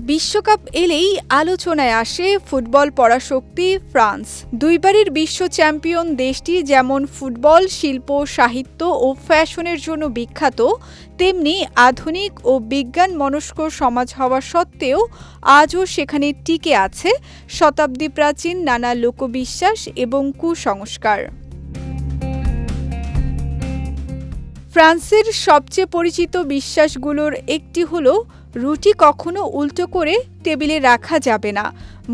বিশ্বকাপ এলেই আলোচনায় আসে ফুটবল পরাশক্তি ফ্রান্স। দুইবারের বিশ্ব চ্যাম্পিয়ন দেশটি যেমন ফুটবল, শিল্প, সাহিত্য ও ফ্যাশনের জন্য বিখ্যাত, তেমনি আধুনিক ও বিজ্ঞান মনস্ক সমাজ হওয়া সত্ত্বেও আজও সেখানে টিকে আছে শতাব্দী প্রাচীন নানা লোকবিশ্বাস এবং কুসংস্কার। ফ্রান্সের সবচেয়ে পরিচিত বিশ্বাসগুলোর একটি হলো রুটি কখনো উল্টো করে টেবিলে রাখা যাবে না।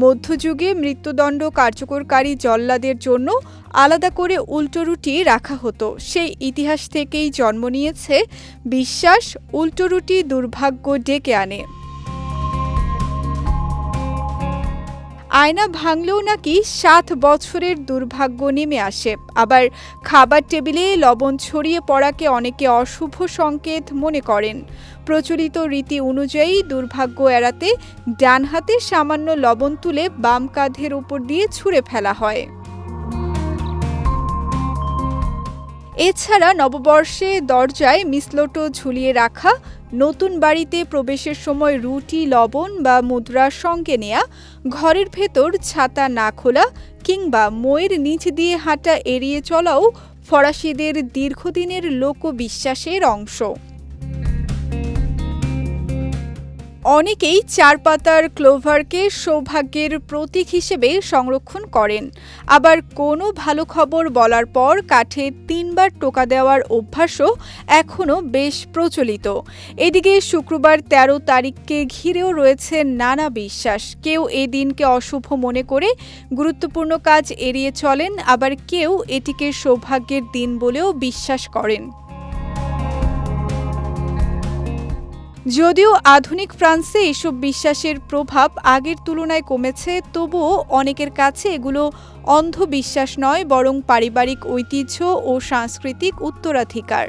মধ্যযুগে মৃত্যুদণ্ড কার্যকরকারী জল্লাদের জন্য আলাদা করে উল্টো রুটি রাখা হতো। সেই ইতিহাস থেকেই জন্ম নিয়েছে বিশ্বাস উল্টো রুটি দুর্ভাগ্য ডেকে আনে। আয়না ভাঙলেও নাকি 7 বছরের দুর্ভাগ্য নেমে আসে। আবার খাবার টেবিলে লবণ ছড়িয়ে পড়াকে অনেকে অশুভ সংকেত মনে করেন। প্রচলিত রীতি অনুযায়ী দুর্ভাগ্য এড়াতে ডান হাতে সামান্য লবণ তুলে বাম কাঁধের উপর দিয়ে ছুঁড়ে ফেলা হয়। এছাড়া নববর্ষে দরজায় মিসলোটো ঝুলিয়ে রাখা, নতুন বাড়িতে প্রবেশের সময় রুটি, লবণ বা মুদ্রা সঙ্গে নেয়া, ঘরের ভেতর ছাতা না খোলা কিংবা মইয়ের নিচ দিয়ে হাঁটা এড়িয়ে চলাও ফরাসিদের দীর্ঘদিনের লোকবিশ্বাসের অংশ। অনেকেই 4 পাতার ক্লোভারকে সৌভাগ্যের প্রতীক হিসেবে সংরক্ষণ করেন। আবার কোনো ভালো খবর বলার পর কাঠে 3 বার টোকা দেওয়ার অভ্যাসও এখনও বেশ প্রচলিত। এদিকে শুক্রবার 13 তারিখকে ঘিরেও রয়েছে নানা বিশ্বাস। কেউ এই দিনকে অশুভ মনে করে গুরুত্বপূর্ণ কাজ এড়িয়ে চলেন, আবার কেউ এটিকে সৌভাগ্যের দিন বলেও বিশ্বাস করেন। যদিও আধুনিক ফ্রান্সে এসব বিশ্বাসের প্রভাব আগের তুলনায় কমেছে, তবুও অনেকের কাছে এগুলো অন্ধবিশ্বাস নয়, বরং পারিবারিক ঐতিহ্য ও সাংস্কৃতিক উত্তরাধিকার।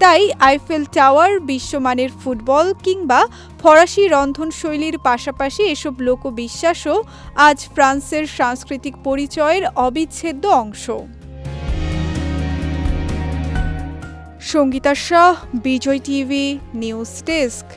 তাই আইফেল টাওয়ার, বিশ্বমানের ফুটবল কিংবা ফরাসি রন্ধনশৈলীর পাশাপাশি এসব লোকবিশ্বাসও আজ ফ্রান্সের সাংস্কৃতিক পরিচয়ের অবিচ্ছেদ্য অংশ। সঙ্গীতা শাহ, বিজয় টিভি নিউজ ডেস্ক।